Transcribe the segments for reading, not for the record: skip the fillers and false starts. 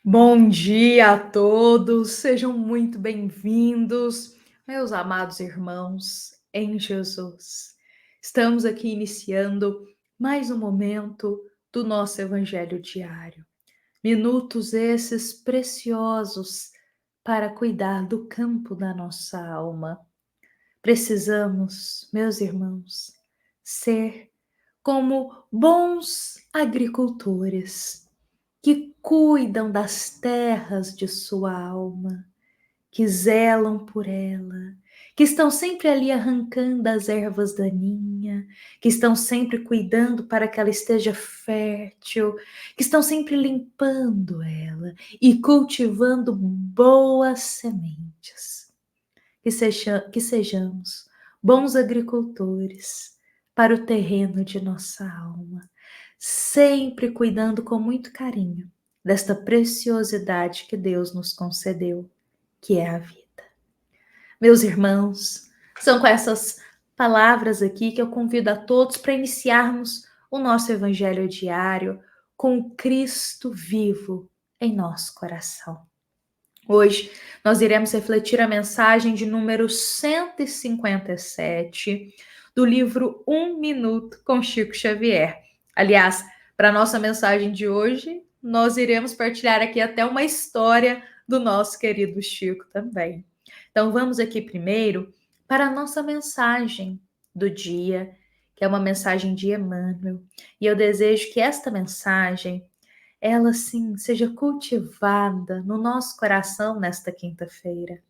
Bom dia a todos, sejam muito bem-vindos, meus amados irmãos em Jesus. Estamos aqui iniciando mais um momento do nosso Evangelho diário. Minutos esses preciosos para cuidar do campo da nossa alma. Precisamos, meus irmãos, ser como bons agricultores que cuidam das terras de sua alma, que zelam por ela, que estão sempre ali arrancando as ervas daninhas, que estão sempre cuidando para que ela esteja fértil, que estão sempre limpando ela e cultivando boas sementes. Que sejamos bons agricultores para o terreno de nossa alma, sempre cuidando com muito carinho desta preciosidade que Deus nos concedeu, que é a vida. Meus irmãos, são com essas palavras aqui que eu convido a todos para iniciarmos o nosso evangelho diário com o Cristo vivo em nosso coração. Hoje nós iremos refletir a mensagem de número 157 do livro Um Minuto com Chico Xavier. Aliás, para a nossa mensagem de hoje, nós iremos partilhar aqui até uma história do nosso querido Chico também. Então vamos aqui primeiro para a nossa mensagem do dia, que é uma mensagem de Emmanuel. E eu desejo que esta mensagem ela sim seja cultivada no nosso coração nesta quinta-feira,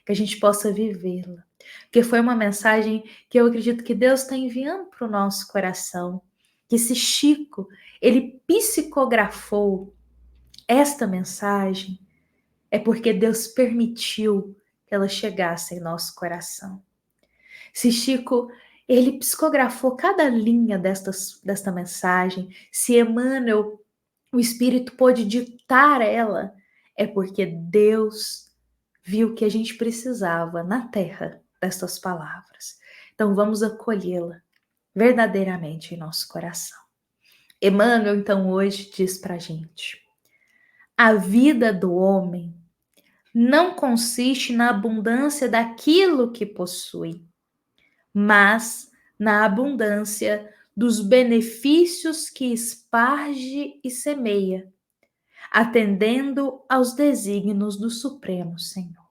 que a gente possa vivê-la, porque foi uma mensagem que eu acredito que Deus está enviando para o nosso coração, que esse Chico, ele psicografou esta mensagem, é porque Deus permitiu que ela chegasse em nosso coração. Se Chico, ele psicografou cada linha desta mensagem, se Emmanuel o Espírito pôde ditar ela, é porque Deus viu que a gente precisava na terra destas palavras. Então vamos acolhê-la verdadeiramente em nosso coração. Emmanuel, então, hoje diz para a gente: a vida do homem não consiste na abundância daquilo que possui, mas na abundância dos benefícios que esparge e semeia, atendendo aos desígnios do Supremo Senhor.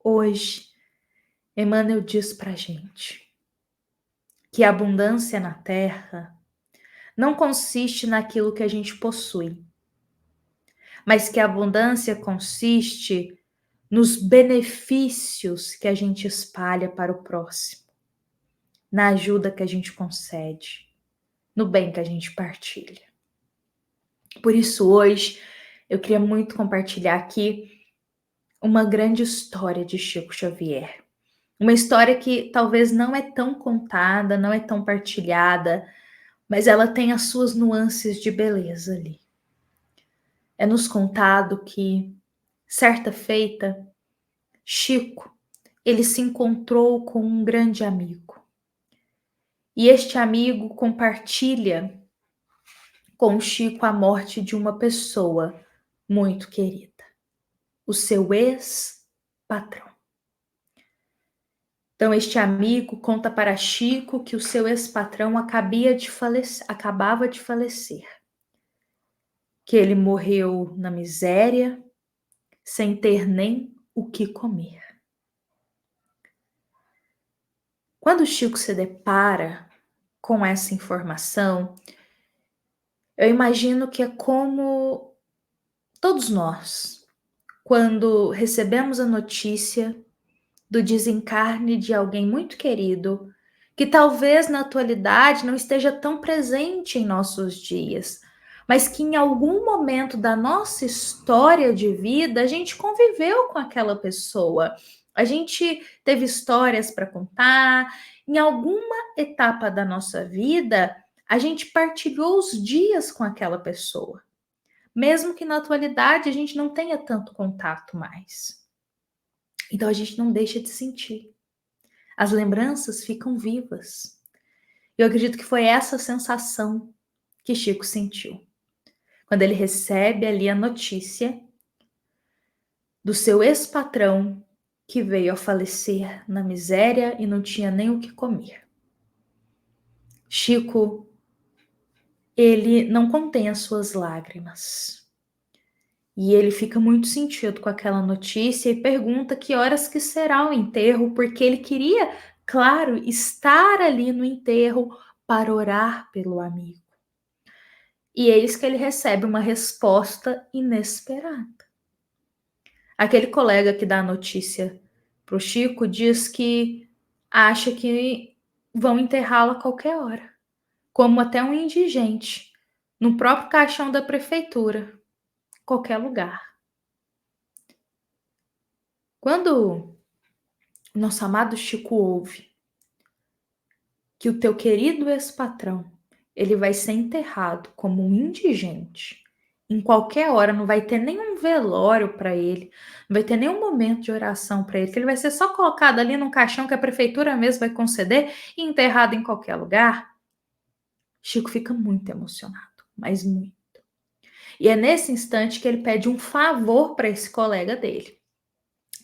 Hoje, Emmanuel diz para a gente que a abundância na terra não consiste naquilo que a gente possui, mas que a abundância consiste nos benefícios que a gente espalha para o próximo, na ajuda que a gente concede, no bem que a gente partilha. Por isso, hoje, eu queria muito compartilhar aqui uma grande história de Chico Xavier. Uma história que talvez não é tão contada, não é tão partilhada, mas ela tem as suas nuances de beleza ali. É nos contado que, certa feita, Chico, ele se encontrou com um grande amigo. E este amigo compartilha com Chico a morte de uma pessoa muito querida, o seu ex-patrão. Então, este amigo conta para Chico que o seu ex-patrão acabava de falecer, que ele morreu na miséria, sem ter nem o que comer. Quando Chico se depara com essa informação, eu imagino que é como todos nós, quando recebemos a notícia do desencarne de alguém muito querido, que talvez na atualidade não esteja tão presente em nossos dias, mas que em algum momento da nossa história de vida a gente conviveu com aquela pessoa. A gente teve histórias para contar, em alguma etapa da nossa vida, a gente partilhou os dias com aquela pessoa, mesmo que na atualidade a gente não tenha tanto contato mais. Então a gente não deixa de sentir. As lembranças ficam vivas. Eu acredito que foi essa sensação que Chico sentiu. quando ele recebe ali a notícia do seu ex-patrão que veio a falecer na miséria e não tinha nem o que comer. Chico, ele não contém as suas lágrimas. E ele fica muito sentido com aquela notícia e pergunta que horas que será o enterro, porque ele queria, claro, estar ali no enterro para orar pelo amigo. E eis que ele recebe uma resposta inesperada. Aquele colega que dá a notícia para o Chico diz que acha que vão enterrá-lo a qualquer hora, como até um indigente, no próprio caixão da prefeitura, qualquer lugar. Quando nosso amado Chico ouve que o teu querido ex-patrão, ele vai ser enterrado como um indigente, em qualquer hora, não vai ter nenhum velório para ele, não vai ter nenhum momento de oração para ele, que ele vai ser só colocado ali num caixão que a prefeitura mesmo vai conceder e enterrado em qualquer lugar. Chico fica muito emocionado, mas muito. E é nesse instante que ele pede um favor para esse colega dele,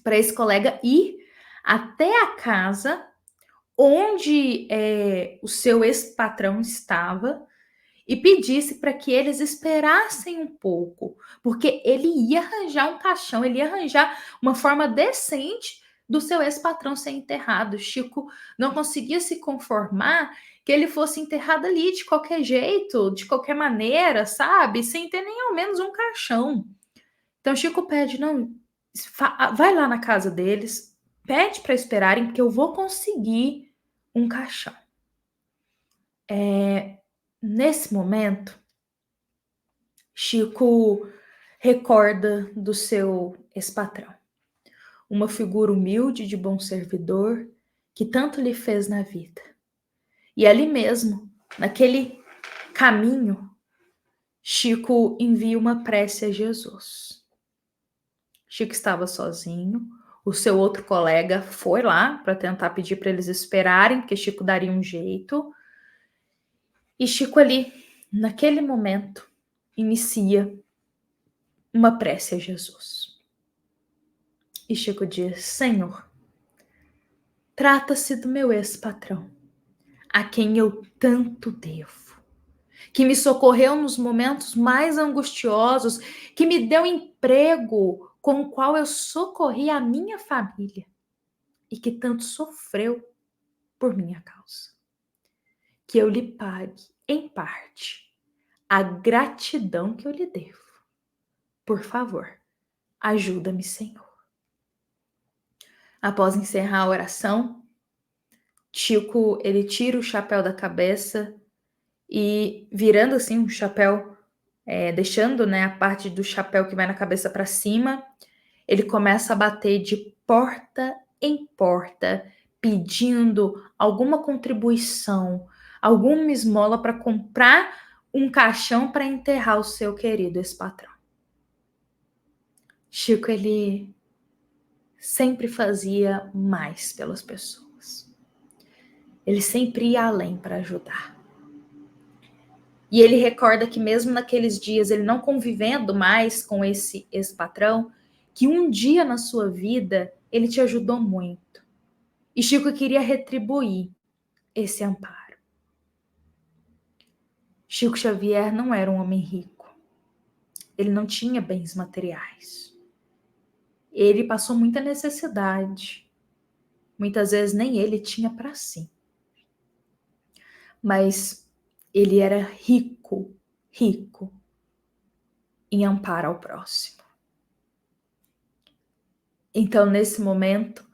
para esse colega ir até a casa onde o seu ex-patrão estava e pedisse para que eles esperassem um pouco, porque ele ia arranjar um caixão, ele ia arranjar uma forma decente do seu ex-patrão ser enterrado. Chico não conseguia se conformar que ele fosse enterrado ali de qualquer jeito, de qualquer maneira, sabe? Sem ter nem ao menos um caixão. Então Chico pede, não, vai lá na casa deles, pede para esperarem, porque eu vou conseguir um caixão. Nesse momento, Chico recorda do seu ex-patrão, uma figura humilde de bom servidor que tanto lhe fez na vida. E ali mesmo, naquele caminho, Chico envia uma prece a Jesus. Chico estava sozinho, o seu outro colega foi lá para tentar pedir para eles esperarem, porque Chico daria um jeito. E Chico ali, naquele momento, inicia uma prece a Jesus. E Chico diz: Senhor, trata-se do meu ex-patrão, a quem eu tanto devo, que me socorreu nos momentos mais angustiosos, que me deu emprego com o qual eu socorri a minha família e que tanto sofreu por minha causa. Que eu lhe pague, em parte, a gratidão que eu lhe devo. Por favor, ajuda-me, Senhor. Após encerrar a oração, Chico, ele tira o chapéu da cabeça e virando assim um chapéu, deixando, né, a parte do chapéu que vai na cabeça para cima, ele começa a bater de porta em porta, pedindo alguma contribuição, alguma esmola para comprar um caixão para enterrar o seu querido ex-patrão. Chico, ele sempre fazia mais pelas pessoas. Ele sempre ia além para ajudar. E ele recorda que mesmo naqueles dias, ele não convivendo mais com esse ex-patrão, que um dia na sua vida ele te ajudou muito. E Chico queria retribuir esse amparo. Chico Xavier não era um homem rico. Ele não tinha bens materiais. Ele passou muita necessidade. Muitas vezes nem ele tinha para si. Mas ele era rico em amparo ao próximo. Então, nesse momento,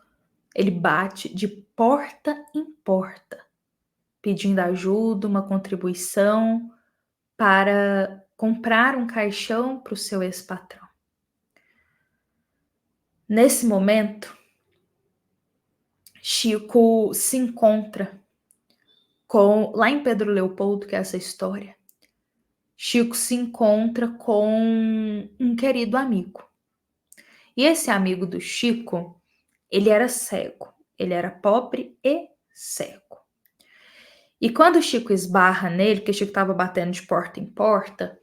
ele bate de porta em porta, pedindo ajuda, uma contribuição para comprar um caixão para o seu ex-patrão. Nesse momento, Chico se encontra lá em Pedro Leopoldo, que é essa história, Chico se encontra com um querido amigo. E esse amigo do Chico, ele era cego, ele era pobre e cego. E quando o Chico esbarra nele, porque o Chico estava batendo de porta em porta,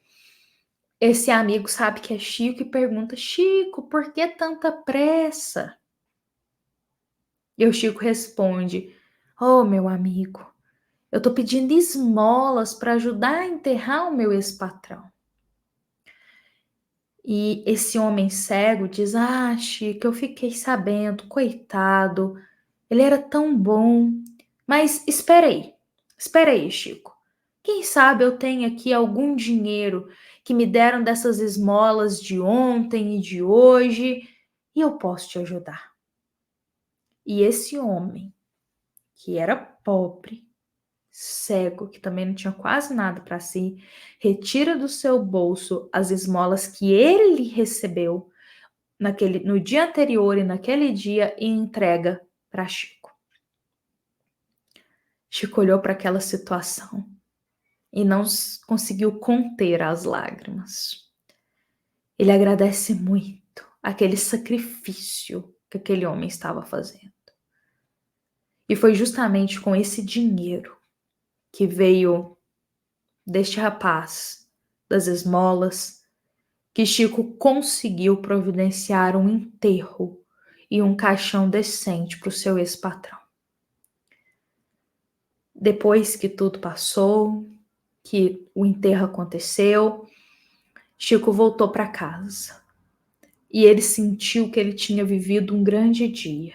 Esse amigo sabe que é Chico e pergunta: Chico, por que tanta pressa? E o Chico responde: Oh, meu amigo, eu tô pedindo esmolas para ajudar a enterrar o meu ex-patrão. E esse homem cego diz: Ah, Chico, eu fiquei sabendo, coitado, ele era tão bom. Mas espera aí, Chico. Quem sabe eu tenho aqui algum dinheiro que me deram dessas esmolas de ontem e de hoje e eu posso te ajudar. E esse homem, que era pobre, cego, que também não tinha quase nada para si, retira do seu bolso as esmolas que ele recebeu no dia anterior e naquele dia e entrega para Chico. Chico olhou para aquela situação e não conseguiu conter as lágrimas. Ele agradece muito aquele sacrifício que aquele homem estava fazendo. E foi justamente com esse dinheiro que veio deste rapaz, das esmolas, que Chico conseguiu providenciar um enterro e um caixão decente para o seu ex-patrão. Depois que tudo passou, que o enterro aconteceu, Chico voltou para casa e ele sentiu que ele tinha vivido um grande dia.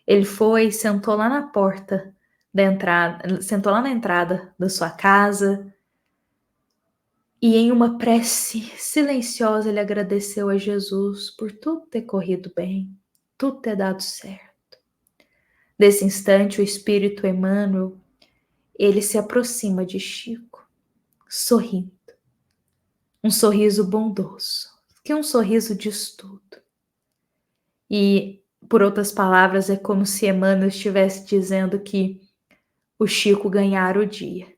Ele foi, sentou lá na porta da entrada, sentou lá na entrada da sua casa e em uma prece silenciosa ele agradeceu a Jesus por tudo ter corrido bem, tudo ter dado certo. Nesse instante, o Espírito Emmanuel, ele se aproxima de Chico, sorrindo. Um sorriso bondoso, que um sorriso diz tudo. E, por outras palavras, é como se Emmanuel estivesse dizendo que o Chico ganhara o dia.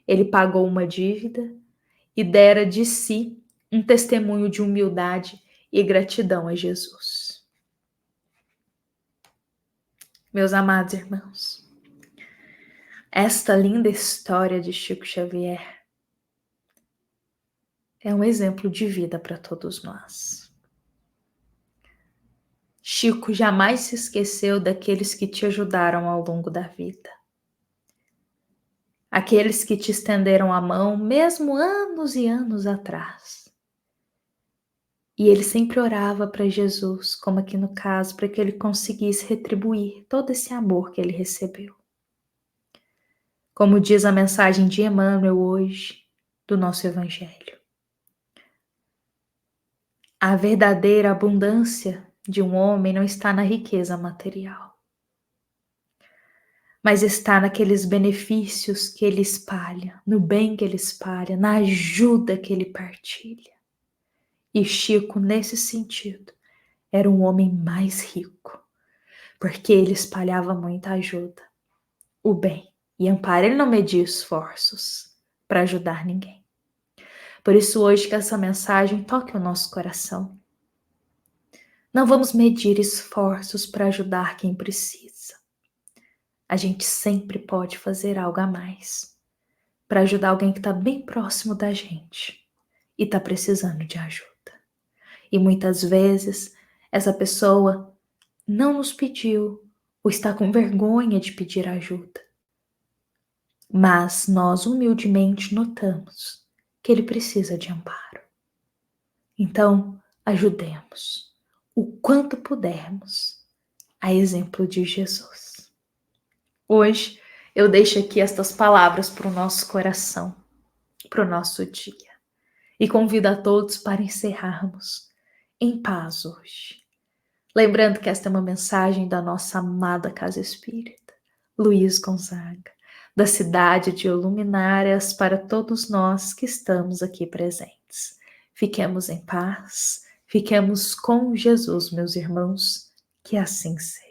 Ele pagou uma dívida e dera de si um testemunho de humildade e gratidão a Jesus. Meus amados irmãos, esta linda história de Chico Xavier é um exemplo de vida para todos nós. Chico jamais se esqueceu daqueles que te ajudaram ao longo da vida. Aqueles que te estenderam a mão, mesmo anos e anos atrás. E ele sempre orava para Jesus, como aqui no caso, para que ele conseguisse retribuir todo esse amor que ele recebeu. Como diz a mensagem de Emmanuel hoje, do nosso Evangelho. A verdadeira abundância de um homem não está na riqueza material, mas está naqueles benefícios que ele espalha, no bem que ele espalha, na ajuda que ele partilha. E Chico, nesse sentido, era um homem mais rico, porque ele espalhava muita ajuda, o bem e amparo. Ele não media esforços para ajudar ninguém. Por isso hoje que essa mensagem toque o nosso coração. Não vamos medir esforços para ajudar quem precisa. A gente sempre pode fazer algo a mais para ajudar alguém que está bem próximo da gente e está precisando de ajuda. E muitas vezes essa pessoa não nos pediu ou está com vergonha de pedir ajuda. Mas nós humildemente notamos que ele precisa de amparo. Então, ajudemos o quanto pudermos, a exemplo de Jesus. Hoje, eu deixo aqui estas palavras para o nosso coração, para o nosso dia. E convido a todos para encerrarmos em paz hoje. Lembrando que esta é uma mensagem da nossa amada Casa Espírita, Luiz Gonzaga, da cidade de Luminárias, para todos nós que estamos aqui presentes. Fiquemos em paz, fiquemos com Jesus, meus irmãos, que assim seja.